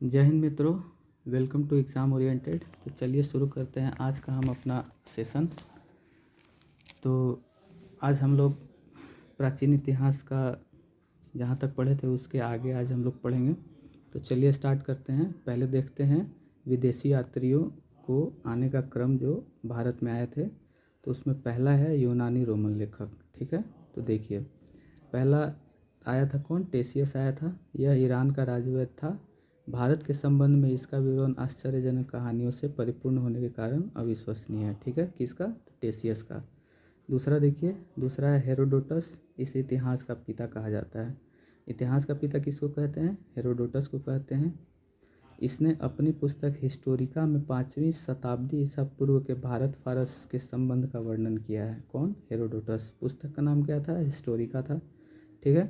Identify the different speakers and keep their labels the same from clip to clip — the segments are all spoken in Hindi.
Speaker 1: जय हिंद मित्रों, वेलकम टू एग्ज़ाम ओरिएंटेड। तो चलिए शुरू करते हैं आज का हम अपना सेशन। तो आज हम लोग प्राचीन इतिहास का जहाँ तक पढ़े थे उसके आगे आज हम लोग पढ़ेंगे। तो चलिए स्टार्ट करते हैं। पहले देखते हैं विदेशी यात्रियों को आने का क्रम जो भारत में आए थे। तो उसमें पहला है यूनानी रोमन लेखक। ठीक है, तो देखिए पहला आया था कौन? टेशियस आया था। यह ईरान का राजवैद्य था। भारत के संबंध में इसका विवरण आश्चर्यजनक कहानियों से परिपूर्ण होने के कारण अविश्वसनीय है। ठीक है, किसका? टेशियस का। दूसरा देखिए, दूसरा है हेरोडोटस। इस इतिहास का पिता कहा जाता है। इतिहास का पिता किसको कहते हैं? हेरोडोटस को कहते हैं। इसने अपनी पुस्तक हिस्टोरिका में 5वीं शताब्दी ईसा पूर्व के भारत फारस के संबंध का वर्णन किया है। कौन? हेरोडोटस। पुस्तक का नाम क्या था? हिस्टोरिका था। ठीक है,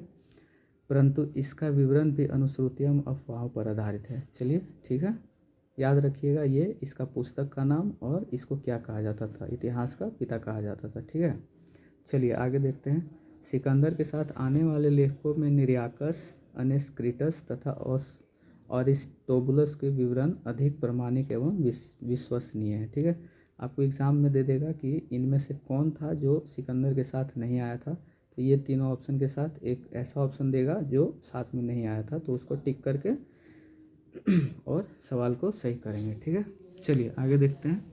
Speaker 1: परंतु इसका विवरण भी अनुश्रुतियों एवं अफवाहों पर आधारित है। चलिए ठीक है, याद रखिएगा ये इसका पुस्तक का नाम और इसको क्या कहा जाता था, इतिहास का पिता कहा जाता था। ठीक है, चलिए आगे देखते हैं। सिकंदर के साथ आने वाले लेखकों में निरियाकस, अनेस्क्रिटस तथा अरिस्टोबुलस के विवरण अधिक प्रामाणिक एवं विश्वसनीय है। ठीक है, आपको एग्जाम में दे देगा कि इनमें से कौन था जो सिकंदर के साथ नहीं आया था। तो ये तीनों ऑप्शन के साथ एक ऐसा ऑप्शन देगा जो साथ में नहीं आया था, तो उसको टिक करके और सवाल को सही करेंगे। ठीक है, चलिए आगे देखते हैं।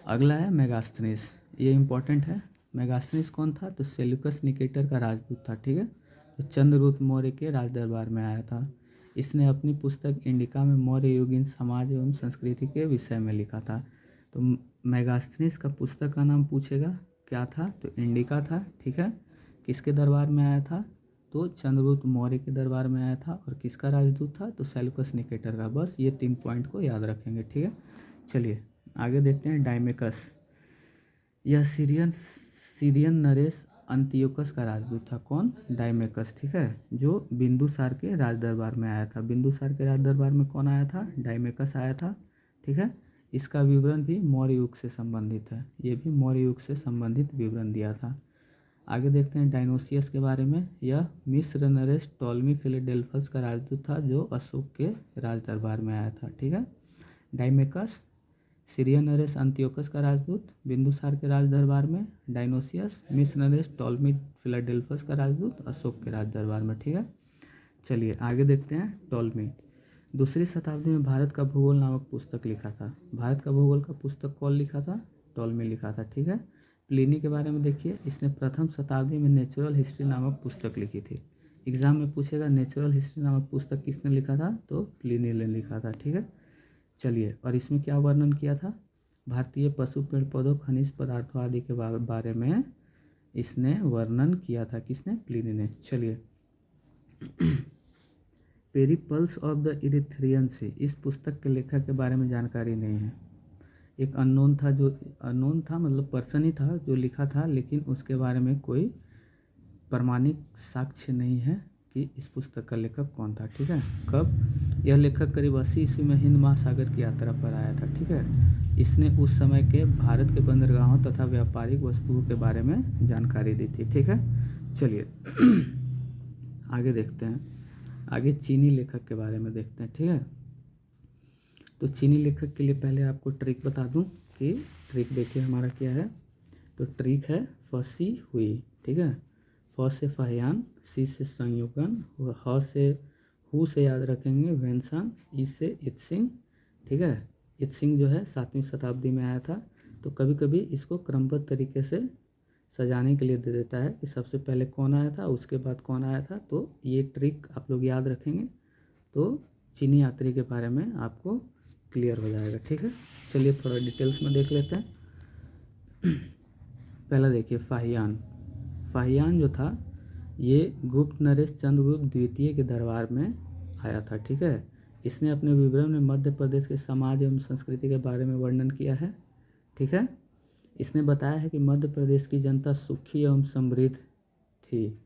Speaker 1: अगला है मेगास्थनीस। ये इम्पोर्टेंट है। मेगास्थनीस कौन था? तो सेल्यूकस निकेटर का राजदूत था। ठीक है, जो चंद्रगुप्त मौर्य के राज दरबार में आया था। इसने अपनी पुस्तक इंडिका में मौर्य युगीन समाज एवं संस्कृति के विषय में लिखा था। तो मेगास्थनीस का पुस्तक का नाम पूछेगा, क्या था? तो इंडिका था। ठीक है, किसके दरबार में आया था? तो चंद्रगुप्त मौर्य के दरबार में आया था। और किसका राजदूत था? तो सेल्यूकस निकेटर का। बस ये 3 पॉइंट को याद रखेंगे। ठीक है, चलिए आगे देखते हैं। डायमेकस, यह सीरियन नरेश अंतियोकस का राजदूत था। कौन? डायमेकस। ठीक है, जो बिंदुसार के राज दरबार में आया था। बिंदुसार के राज दरबार में कौन आया था? डायमेकस आया था। ठीक है, इसका विवरण भी मौर्य युग से संबंधित है। ये भी मौर्य युग से संबंधित विवरण दिया था। आगे देखते हैं डायनोसियस के बारे में। यह मिस्र नरेश टॉलमी फिलाडेल्फस का राजदूत था जो अशोक के राज दरबार में आया था। ठीक है, डायमेकस सीरियन नरेश अंतियोकस का राजदूत बिंदुसार के राज दरबार में। डायनोसियस मिस्र नरेश टॉलमी फिलाडेल्फस का राजदूत अशोक के राज दरबार में। ठीक है, चलिए आगे देखते हैं। टॉलमी दूसरी शताब्दी में भारत का भूगोल नामक पुस्तक लिखा था। भारत का भूगोल का पुस्तक कौन लिखा था? टॉलमी लिखा था। ठीक है, प्लिनी के बारे में देखिए, इसने प्रथम शताब्दी में नेचुरल हिस्ट्री नामक पुस्तक लिखी थी। एग्जाम में पूछेगा नेचुरल हिस्ट्री नामक पुस्तक किसने लिखा था? तो प्लिनी ने लिखा था। ठीक है, चलिए, और इसमें क्या वर्णन किया था? भारतीय पशु, पेड़ पौधों, खनिज पदार्थों आदि के बारे में इसने वर्णन किया था। किसने? प्लिनी ने। चलिए पेरिपल्स ऑफ द इरिथ्रियन सी, इस पुस्तक के लेखक के बारे में जानकारी नहीं है। एक अननोन था, जो अननोन था मतलब पर्सन ही था जो लिखा था, लेकिन उसके बारे में कोई प्रमाणिक साक्ष्य नहीं है कि इस पुस्तक का लेखक कौन था। ठीक है, कब? यह लेखक करीब 80 ईस्वी में हिंद महासागर की यात्रा पर आया था। ठीक है, इसने उस समय के भारत के बंदरगाहों तथा व्यापारिक वस्तुओं के बारे में जानकारी दी थी। ठीक है, चलिए आगे देखते हैं। आगे चीनी लेखक के बारे में देखते हैं। ठीक है, तो चीनी लेखक के लिए पहले आपको ट्रिक बता दूं कि ट्रिक देखिए हमारा क्या है। तो ट्रिक है फंसी हुई। ठीक है, फ से फहियान, सी से संयुगन, ह से हु से याद रखेंगे वेंसान, ई से इत्सिंग। ठीक है, इत्सिंग जो है 7वीं शताब्दी में आया था। तो कभी कभी इसको क्रमबद्ध तरीके से सजाने के लिए दे देता है कि सबसे पहले कौन आया था, उसके बाद कौन आया था। तो ये ट्रिक आप लोग याद रखेंगे तो चीनी यात्री के बारे में आपको क्लियर हो जाएगा। ठीक है, चलिए थोड़ा डिटेल्स में देख लेते हैं। पहला देखिए फाहियान। फाहियान जो था ये गुप्त नरेश चंद्रगुप्त द्वितीय के दरबार में आया था। ठीक है, इसने अपने विवरण में मध्य प्रदेश के समाज एवं संस्कृति के बारे में वर्णन किया है। ठीक है, इसने बताया है कि मध्य प्रदेश की जनता सुखी एवं समृद्ध थी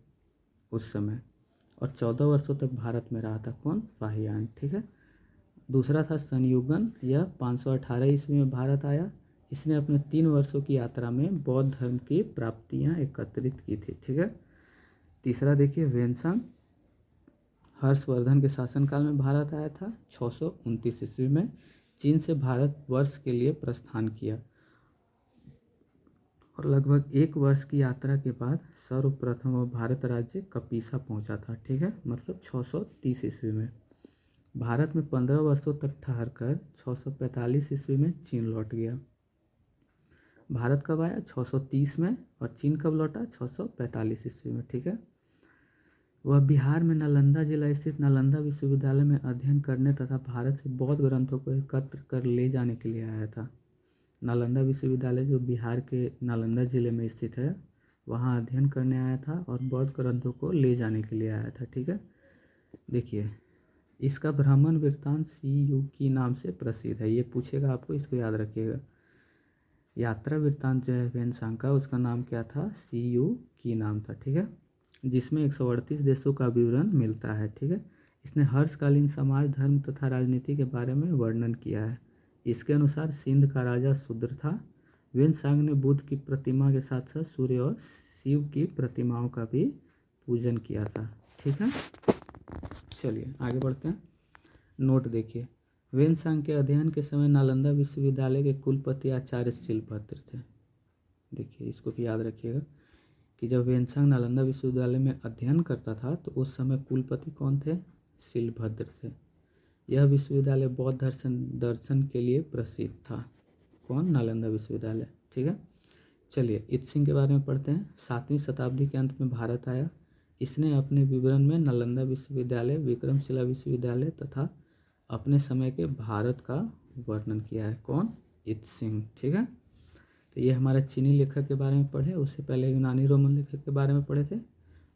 Speaker 1: उस समय, और 14 वर्षों तक भारत में रहा था। कौन? फाहियान। ठीक है, दूसरा था संयुगन। यह 518 ईस्वी में भारत आया। इसने अपने 3 वर्षों की यात्रा में बौद्ध धर्म की प्राप्तियां एकत्रित की थी। ठीक है, तीसरा देखिए वेंसान। हर्षवर्धन के शासनकाल में भारत आया था 629 ईस्वी में चीन से भारत वर्ष के लिए प्रस्थान किया और लगभग 1 वर्ष की यात्रा के बाद सर्वप्रथम वह भारत राज्य कपीसा पहुंचा था। ठीक है, मतलब 630 ईस्वी में। भारत में 15 वर्षों तक ठहर कर 645 ईस्वी में चीन लौट गया। भारत कब आया? 630 में। और चीन कब लौटा? 645 ईस्वी में। ठीक है, वह बिहार में नालंदा जिला स्थित नालंदा विश्वविद्यालय में अध्ययन करने तथा भारत से बौद्ध ग्रंथों को एकत्र कर ले जाने के लिए आया था। नालंदा विश्वविद्यालय जो बिहार के नालंदा जिले में स्थित है, वहाँ अध्ययन करने आया था और बौद्ध ग्रंथों को ले जाने के लिए आया था। ठीक है, देखिए इसका भ्रमण वृत्तांत CU की नाम से प्रसिद्ध है। ये पूछेगा आपको, इसको याद रखिएगा। यात्रा वृत्तांत जो है वेनसांग का, उसका नाम क्या था? CU की नाम था। ठीक है, जिसमें 138 देशों का विवरण मिलता है। ठीक है, इसने हर्षकालीन समाज, धर्म तथा राजनीति के बारे में वर्णन किया है। इसके अनुसार सिंध का राजा शूद्र था। वेनसांग ने बुद्ध की प्रतिमा के साथ साथ सूर्य और शिव की प्रतिमाओं का भी पूजन किया था। ठीक है, चलिए आगे बढ़ते हैं। नोट देखिए, वेनसांग के अध्ययन के समय नालंदा विश्वविद्यालय के कुलपति आचार्य शिलभद्र थे। देखिए इसको भी याद रखिएगा कि जब वेनसांग नालंदा विश्वविद्यालय में अध्ययन करता था तो उस समय कुलपति कौन थे? शिलभद्र थे। यह विश्वविद्यालय बौद्ध दर्शन के लिए प्रसिद्ध था। कौन? नालंदा विश्वविद्यालय। ठीक है, चलिए इत्सिंग के बारे में पढ़ते हैं। 7वीं शताब्दी के अंत में भारत आया। इसने अपने विवरण में नालंदा विश्वविद्यालय, विक्रमशिला विश्वविद्यालय तथा अपने समय के भारत का वर्णन किया है। कौन? इत्सिंग। ठीक है, तो ये हमारा चीनी लेखक के बारे में पढ़े, उससे पहले यूनानी रोमन लेखक के बारे में पढ़े थे।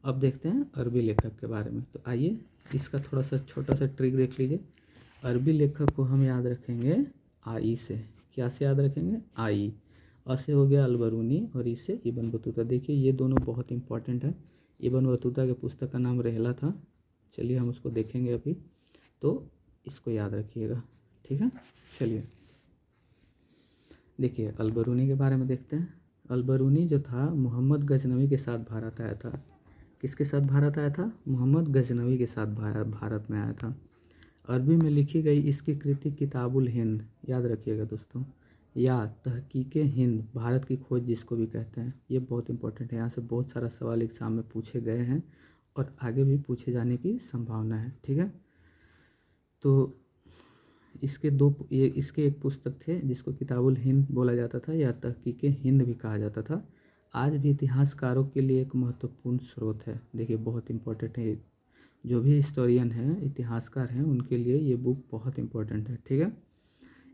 Speaker 1: अब देखते हैं अरबी लेखक के बारे में। तो आइए इसका थोड़ा सा छोटा सा ट्रिक देख लीजिए। अरबी लेखक को हम याद रखेंगे आई से। क्या से याद रखेंगे? आई। अ से हो गया अलबरूनी और ई से इब्न बतूता। देखिए ये दोनों बहुत इंपॉर्टेंट है। इब्न बतूता के पुस्तक का नाम रहला था। चलिए हम उसको देखेंगे अभी, तो इसको याद रखिएगा। ठीक है, चलिए देखिए अलबरूनी के बारे में देखते हैं। अलबरूनी जो था मोहम्मद गजनवी के साथ भारत आया था। किसके साथ भारत आया था? मोहम्मद गजनवी के साथ भारत में आया था। अरबी में लिखी गई इसकी कृति किताबुल हिंद, याद रखिएगा दोस्तों, या तहकीके हिंद, भारत की खोज जिसको भी कहते हैं। ये बहुत इंपॉर्टेंट है, यहाँ से बहुत सारा सवाल एग्जाम में पूछे गए हैं और आगे भी पूछे जाने की संभावना है। ठीक है, तो इसके एक पुस्तक थे जिसको किताबुल हिंद बोला जाता था या तहकीके हिंद भी कहा जाता था। आज भी इतिहासकारों के लिए एक महत्वपूर्ण स्रोत है। देखिए बहुत इंपॉर्टेंट है, जो भी हिस्टोरियन हैं, इतिहासकार हैं, उनके लिए ये बुक बहुत इंपॉर्टेंट है। ठीक है,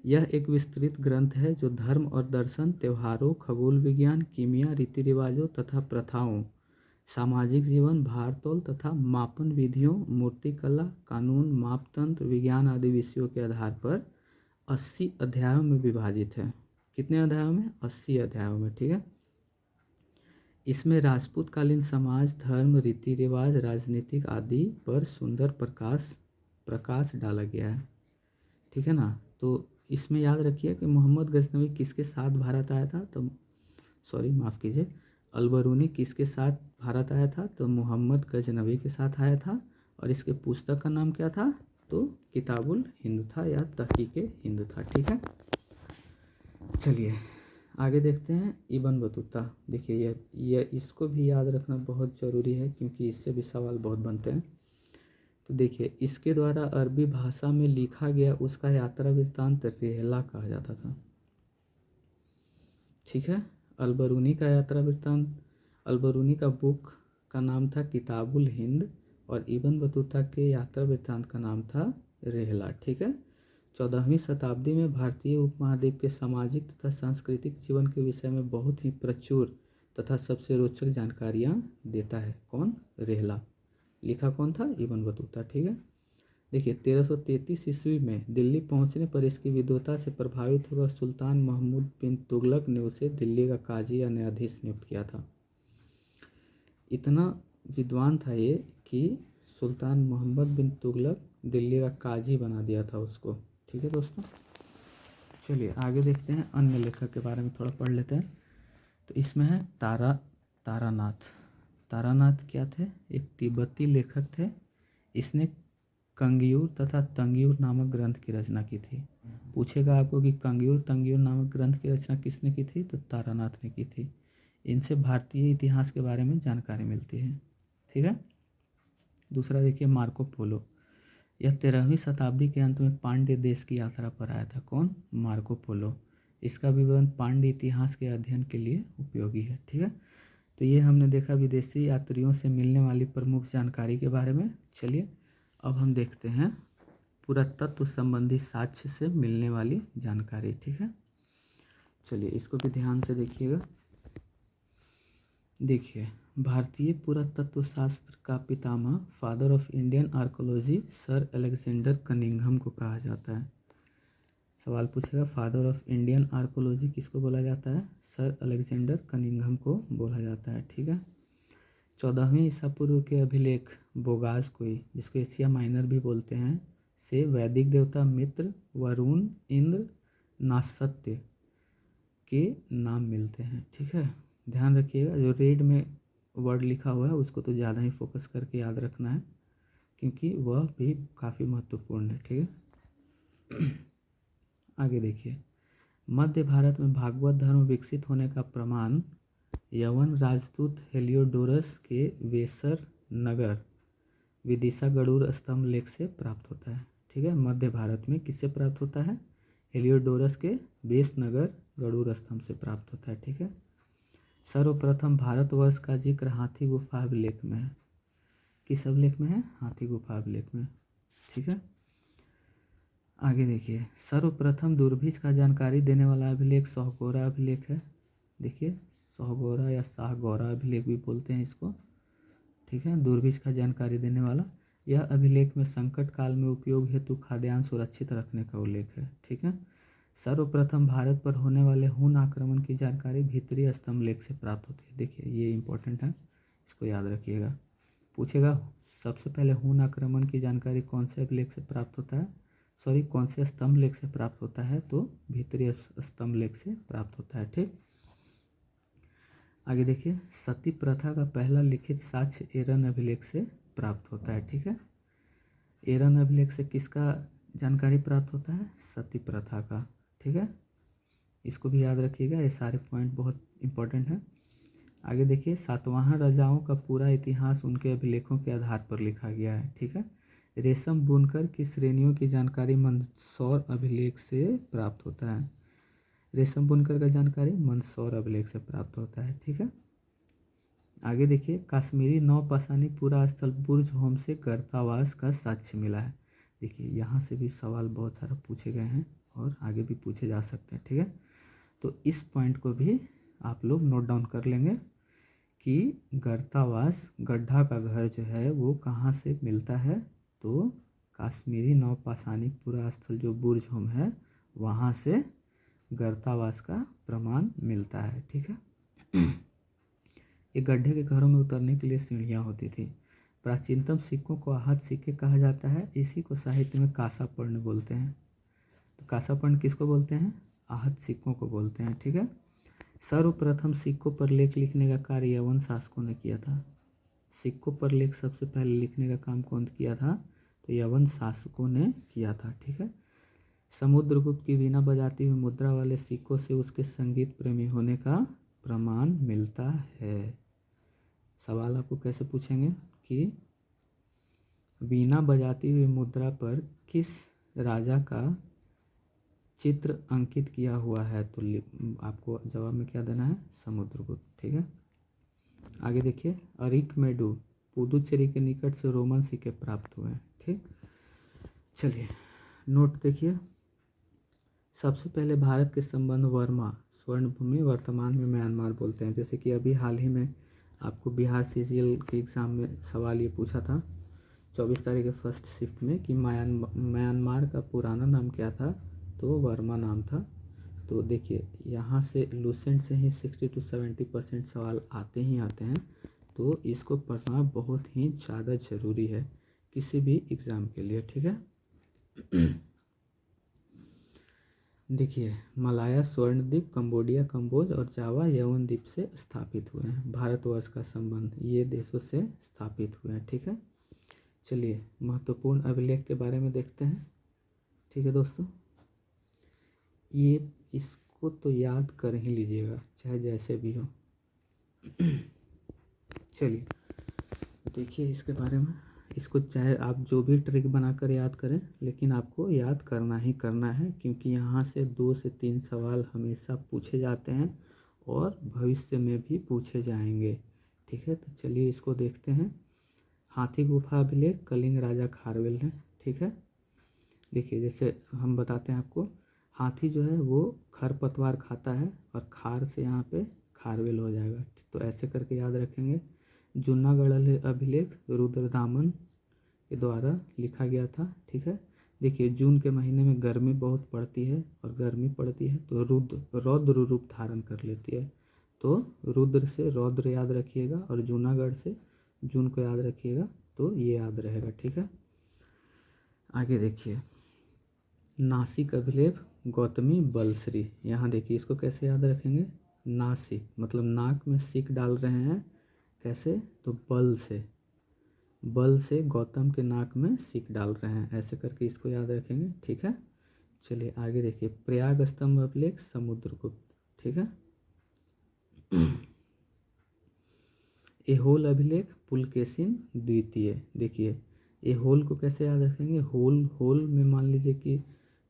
Speaker 1: यह एक विस्तृत ग्रंथ है जो धर्म और दर्शन, त्योहारों, खगोल विज्ञान, कीमिया, रीति रिवाजों तथा प्रथाओं, सामाजिक जीवन, भारतोल तथा मापन विधियों, मूर्तिकला, कानून, मापतंत्र, विज्ञान आदि विषयों के आधार पर 80 अध्यायों में विभाजित है। कितने अध्यायों में? 80 अध्यायों में। ठीक है, इसमें राजपूतकालीन समाज, धर्म, रीति रिवाज, राजनीतिक आदि पर सुंदर प्रकाश डाला गया है। ठीक है ना, तो इसमें याद रखिए कि मोहम्मद गजनवी किसके साथ भारत आया था? तो माफ़ कीजिए, अलबरूनी किसके साथ भारत आया था? तो मोहम्मद गजनवी के साथ आया था। और इसके पुस्तक का नाम क्या था? तो किताबुल हिंद था या तहकीके हिंद था। ठीक है, चलिए आगे देखते हैं इब्न बतूता। देखिए ये इसको भी याद रखना बहुत ज़रूरी है क्योंकि इससे भी सवाल बहुत बनते हैं। तो देखिए इसके द्वारा अरबी भाषा में लिखा गया उसका यात्रा वृत्तांत रेहला कहा जाता था। ठीक है, अलबरूनी का यात्रा वृत्तांत, अलबरूनी का बुक का नाम था किताबुल हिंद और इब्न बतूता के यात्रा वृत्तांत का नाम था रेहला। ठीक है, 14वीं शताब्दी में भारतीय उपमहाद्वीप के सामाजिक तथा सांस्कृतिक जीवन के विषय में बहुत ही प्रचुर तथा सबसे रोचक जानकारियाँ देता है। कौन? रेहला। लिखा कौन था? Ibn Battuta. ठीक है, देखिए 1333 ईस्वी में दिल्ली पहुंचने पर इसकी विद्वता से प्रभावित होकर सुल्तान महमूद बिन तुगलक ने उसे दिल्ली का काजी या न्यायाधीश नियुक्त किया था। इतना विद्वान था ये कि सुल्तान मोहम्मद बिन तुगलक दिल्ली का काजी बना दिया था उसको। ठीक है दोस्तों, चलिए आगे देखते हैं अन्य लेखक के बारे में थोड़ा पढ़ लेते हैं। तो इसमें है तारानाथ। तारानाथ क्या थे? एक तिब्बती लेखक थे। इसने कंगियूर तथा तंगियूर नामक ग्रंथ की रचना की थी। पूछेगा आपको कि कंगियूर तंगियूर नामक ग्रंथ की रचना किसने की थी, तो तारानाथ ने की थी। इनसे भारतीय इतिहास के बारे में जानकारी मिलती है। ठीक है। दूसरा देखिए मार्को पोलो। यह 13वीं शताब्दी के अंत में पांड्य देश की यात्रा पर आया था। कौन? Marco Polo. इसका विवरण पांड्य इतिहास के अध्ययन के लिए उपयोगी है। ठीक है। तो ये हमने देखा विदेशी यात्रियों से मिलने वाली प्रमुख जानकारी के बारे में। चलिए अब हम देखते हैं पुरातत्व संबंधी साक्ष्य से मिलने वाली जानकारी। ठीक है। चलिए इसको भी ध्यान से देखिएगा। देखिए भारतीय पुरातत्व शास्त्र का पितामह, father of Indian archaeology, sir Alexander Cunningham को कहा जाता है। सवाल पूछेगा फादर ऑफ इंडियन आर्कोलॉजी किसको बोला जाता है? सर अलेक्जेंडर कनिंघम को बोला जाता है। ठीक है। 14वीं ईसा पूर्व के अभिलेख बोगास कोई, जिसको एशिया माइनर भी बोलते हैं, से वैदिक देवता मित्र, वरुण, इंद्र, नासत्य के नाम मिलते हैं। ठीक है। ध्यान रखिएगा जो रेड में वर्ड लिखा हुआ है उसको तो ज़्यादा ही फोकस करके याद रखना है, क्योंकि वह भी काफ़ी महत्वपूर्ण है। ठीक है। आगे देखिए मध्य भारत में भागवत धर्म विकसित होने का प्रमाण यवन राजदूत हेलियोडोरस के वेसर नगर विदिशा गरुड़ स्तंभ लेख से प्राप्त होता है। ठीक है। मध्य भारत में किससे प्राप्त होता है? हेलियोडोरस के वेस नगर गरुड़ स्तंभ से प्राप्त होता है। ठीक है। सर्वप्रथम भारतवर्ष का जिक्र हाथी गुफा अभिलेख में है। किस अभिलेख में है? हाथी गुफा अभिलेख में। ठीक है। आगे देखिए सर्वप्रथम दुर्भिक्ष का जानकारी देने वाला अभिलेख सोहगोरा अभिलेख है। देखिए सोहगोरा या शाहगौरा अभिलेख भी बोलते हैं इसको। ठीक है। दुर्भिक्ष का जानकारी देने वाला यह अभिलेख में संकट काल में उपयोग हेतु खाद्यान्न सुरक्षित रखने का उल्लेख है। ठीक है। सर्वप्रथम भारत पर होने वाले हुन आक्रमण की जानकारी भीतरी स्तंभ लेख से प्राप्त होती है। देखिए ये इंपॉर्टेंट है, इसको याद रखिएगा। पूछेगा सबसे पहले हुन आक्रमण की जानकारी कौन से अभिलेख से प्राप्त होता है, कौन से स्तंभ लेख से प्राप्त होता है, तो भीतरी स्तंभ लेख से प्राप्त होता है। ठीक। आगे देखिए सती प्रथा का पहला लिखित साक्ष्य एरन अभिलेख से प्राप्त होता है। ठीक है। एरन अभिलेख से किसका जानकारी प्राप्त होता है? सती प्रथा का। ठीक है। इसको भी याद रखिएगा, ये सारे पॉइंट बहुत इंपॉर्टेंट हैं। आगे देखिए सातवाहन राजाओं का पूरा इतिहास उनके अभिलेखों के आधार पर लिखा गया है। ठीक है। रेशम बुनकर की श्रेणियों की जानकारी मंदसौर अभिलेख से प्राप्त होता है। रेशम बुनकर का जानकारी मंदसौर अभिलेख से प्राप्त होता है। ठीक है। आगे देखिए कश्मीरी नौपाषाणी पुरा स्थल बुर्ज होम से गर्तावास का साक्ष्य मिला है। देखिए यहाँ से भी सवाल बहुत सारे पूछे गए हैं और आगे भी पूछे जा सकते हैं। ठीक है। तो इस पॉइंट को भी आप लोग नोट डाउन कर लेंगे कि गर्तावास गड्ढा का घर जो है वो कहाँ से मिलता है, तो कश्मीरी नौपाषाणी पुरा स्थल जो बुर्ज होम है वहाँ से गर्तावास का प्रमाण मिलता है। ठीक है। ये गड्ढे के घरों में उतरने के लिए सीढ़ियाँ होती थी। प्राचीनतम सिक्कों को आहत सिक्के कहा जाता है। इसी को साहित्य में कासापर्ण बोलते हैं। तो कासापर्ण किसको बोलते हैं? आहत सिक्कों को बोलते हैं। ठीक है। सर्वप्रथम सिक्कों पर लेख लिखने का कार्य यवन शासकों ने किया था। सिक्कों पर लेख सबसे पहले लिखने का काम कौन किया था? तो यवन शासकों ने किया था। ठीक है। समुद्रगुप्त की वीणा बजाती हुई मुद्रा वाले सिक्कों से उसके संगीत प्रेमी होने का प्रमाण मिलता है। सवाल आपको कैसे पूछेंगे कि वीणा बजाती हुई मुद्रा पर किस राजा का चित्र अंकित किया हुआ है, तो आपको जवाब में क्या देना है? समुद्रगुप्त। ठीक है। आगे देखिए अरिकमेडु पुदुचेरी के निकट से रोमन सिक्के प्राप्त हुए हैं। ठीक। चलिए नोट देखिए सबसे पहले भारत के संबंध वर्मा स्वर्णभूमि वर्तमान में म्यांमार बोलते हैं। जैसे कि अभी हाल ही में आपको बिहार सीजीएल के एग्ज़ाम में सवाल ये पूछा था 24 तारीख के फर्स्ट शिफ्ट में कि म्यांमार का पुराना नाम क्या था, तो वर्मा नाम था। तो देखिए यहाँ से लूसेंट से ही 60 to 70% सवाल आते ही आते हैं, तो इसको पढ़ना बहुत ही ज़्यादा ज़रूरी है किसी भी एग्ज़ाम के लिए। ठीक है। देखिए मलाया स्वर्णद्वीप कंबोडिया कंबोज और जावा यवन द्वीप से स्थापित हुए हैं। भारतवर्ष का संबंध ये देशों से स्थापित हुए हैं। ठीक है। चलिए महत्वपूर्ण अभिलेख के बारे में देखते हैं। ठीक है दोस्तों, ये इसको तो याद कर ही लीजिएगा चाहे जैसे भी हो। चलिए देखिए इसके बारे में, इसको चाहे आप जो भी ट्रिक बनाकर याद करें, लेकिन आपको याद करना ही करना है, क्योंकि यहाँ से 2 से 3 सवाल हमेशा पूछे जाते हैं और भविष्य में भी पूछे जाएंगे। ठीक है, तो चलिए इसको देखते हैं। हाथी गुफा अभिलेख कलिंग राजा खारवेल है। ठीक है, देखिए जैसे हम बताते हैं आपको, हाथी जो है वो खरपतवार खाता है और खार से यहाँ पे खारवेल हो जाएगा, तो ऐसे करके याद रखेंगे। जूनागढ़ अभिलेख रुद्रदामन के द्वारा लिखा गया था। ठीक है, देखिए जून के महीने में गर्मी बहुत पड़ती है और गर्मी पड़ती है तो रौद्र रूप धारण कर लेती है, तो रुद्र से रौद्र याद रखिएगा और जूनागढ़ से जून को याद रखिएगा, तो ये याद रहेगा। ठीक है, आगे देखिए नासिक अभिलेख गौतमी बलश्री। यहाँ देखिए इसको कैसे याद रखेंगे, नासिक मतलब नाक में सिक डाल रहे हैं, कैसे, तो बल से गौतम के नाक में सिक डाल रहे हैं, ऐसे करके इसको याद रखेंगे। ठीक है, चलिए आगे देखिए प्रयाग स्तंभ अभिलेख समुद्रगुप्त। ठीक है, एहोल अभिलेख पुलकेशिन द्वितीय। देखिए एहोल को कैसे याद रखेंगे, होल में मान लीजिए कि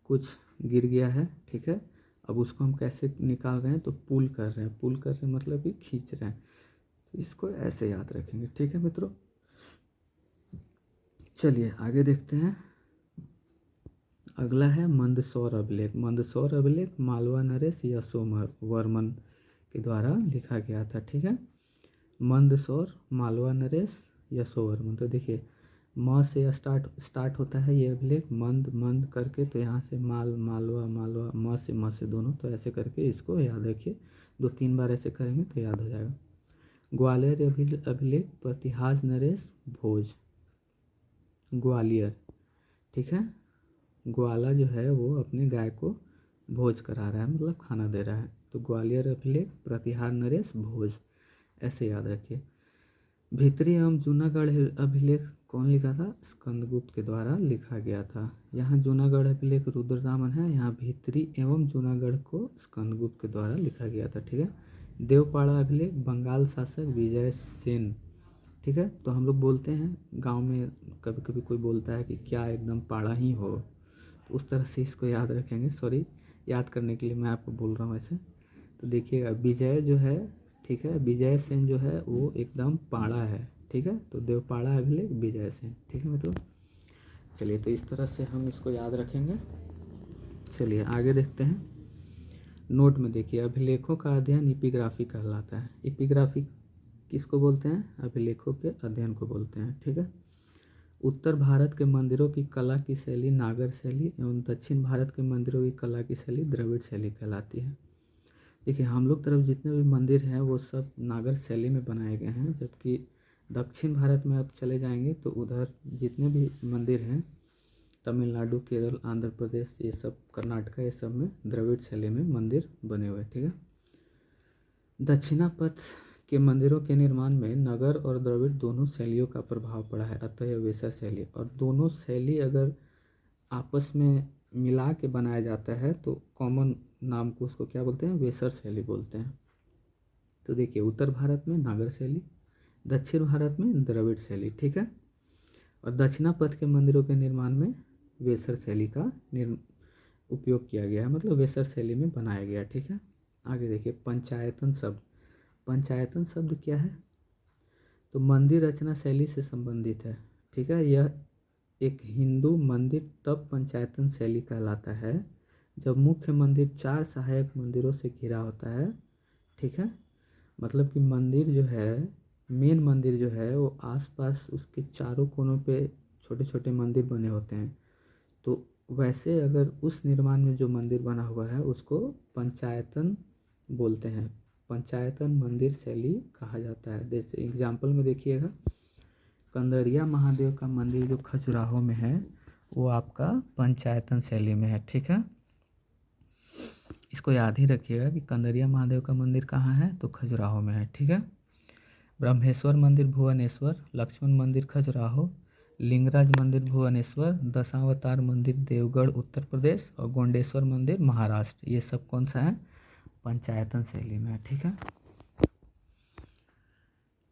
Speaker 1: कुछ गिर गया है। ठीक है, अब उसको हम कैसे निकाल रहे हैं, तो पुल कर रहे हैं मतलब कि खींच रहे हैं, तो इसको ऐसे याद रखेंगे। ठीक है मित्रों, चलिए आगे देखते हैं। अगला है मंदसौर अभिलेख मालवा नरेश यशोवर्मन के द्वारा लिखा गया था। ठीक है, मंदसौर मालवा नरेश यशोवर्मन। तो देखिए म से स्टार्ट होता है ये अभिलेख, मंद करके, तो यहाँ से मालवा म से दोनों, तो ऐसे करके इसको याद रखिए, 2-3 बार ऐसे करेंगे तो याद हो जाएगा। ग्वालियर अभिलेख प्रतिहाज नरेश भोज, ग्वालियर। ठीक है, ग्वाला जो है वो अपने गाय को भोज करा रहा है, मतलब खाना दे रहा है, तो ग्वालियर अभिलेख प्रतिहार नरेश भोज, ऐसे याद रखिए। भीतरी एवं जूनागढ़ अभिलेख कौन लिखा था, स्कंदगुप्त के द्वारा लिखा गया था। यहाँ जूनागढ़ अभिलेख रुद्रदामन है, यहाँ भीतरी एवं जूनागढ़ को स्कंदगुप्त के द्वारा लिखा गया था। ठीक है, देवपाड़ा अभिलेख बंगाल शासक विजय सेन। ठीक है, तो हम लोग बोलते हैं गांव में, कभी कभी कोई बोलता है कि क्या एकदम पाड़ा ही हो, तो उस तरह से इसको याद रखेंगे। सॉरी, याद करने के लिए मैं आपको बोल रहा हूँ ऐसे। तो देखिएगा विजय जो है, ठीक है, विजय सेन जो है वो एकदम पाड़ा है। ठीक है, तो देवपाड़ा अभिलेख विजय सेन। ठीक है मित्रों, चलिए तो इस तरह से हम इसको याद रखेंगे। चलिए आगे देखते हैं। नोट में देखिए अभिलेखों का अध्ययन इपिग्राफी कहलाता है। इपिग्राफी किसको बोलते हैं, अभिलेखों के अध्ययन को बोलते हैं। ठीक है, उत्तर भारत के मंदिरों की कला की शैली नागर शैली एवं दक्षिण भारत के मंदिरों की कला की शैली द्रविड़ शैली कहलाती है। देखिए हम लोग तरफ जितने भी मंदिर हैं वो सब नागर शैली में बनाए गए हैं, जबकि दक्षिण भारत में आप चले जाएंगे तो उधर जितने भी मंदिर हैं, तमिलनाडु, केरल, आंध्र प्रदेश, ये सब कर्नाटका, ये सब में द्रविड़ शैली में मंदिर बने हुए। ठीक है, दक्षिणापथ के मंदिरों के निर्माण में नगर और द्रविड़ दोनों शैलियों का प्रभाव पड़ा है, अतः यह वेसर शैली, और दोनों शैली अगर आपस में मिला के बनाया जाता है तो कॉमन नाम को उसको क्या बोलते हैं, वेसर शैली बोलते हैं। तो देखिए उत्तर भारत में नागर शैली, दक्षिण भारत में द्रविड़ शैली। ठीक है, और दक्षिणापथ के मंदिरों के निर्माण में वेसर शैली का उपयोग किया गया है, मतलब वेसर शैली में बनाया गया। ठीक है, आगे देखिए पंचायतन शब्द क्या है, तो मंदिर रचना शैली से संबंधित है। ठीक है, यह एक हिंदू मंदिर तब पंचायतन शैली कहलाता है जब मुख्य मंदिर 4 सहायक मंदिरों से घिरा होता है। ठीक है, मतलब कि मंदिर जो है, मेन मंदिर जो है वो आसपास उसके चारों कोनों पे छोटे छोटे मंदिर बने होते हैं, तो वैसे अगर उस निर्माण में जो मंदिर बना हुआ है उसको पंचायतन बोलते हैं, पंचायतन मंदिर शैली कहा जाता है। जैसे एग्जाम्पल में देखिएगा, कंदरिया महादेव का मंदिर जो खजुराहो में है वो आपका पंचायतन शैली में है। ठीक है, इसको याद ही रखिएगा कि कंदरिया महादेव का मंदिर कहाँ है, तो खजुराहो में है। ठीक है, ब्रह्मेश्वर मंदिर भुवनेश्वर, लक्ष्मण मंदिर खजुराहो, लिंगराज मंदिर भुवनेश्वर, दशावतार मंदिर देवगढ़ उत्तर प्रदेश और गोंडेश्वर मंदिर महाराष्ट्र। ये सब कौन सा है? पंचायतन शैली में है। ठीक है,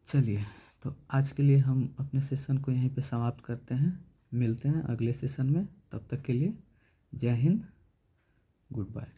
Speaker 1: चलिए तो आज के लिए हम अपने सेशन को यहीं पे समाप्त करते हैं। मिलते हैं अगले सेशन में, तब तक के लिए जय हिंद, गुड बाय।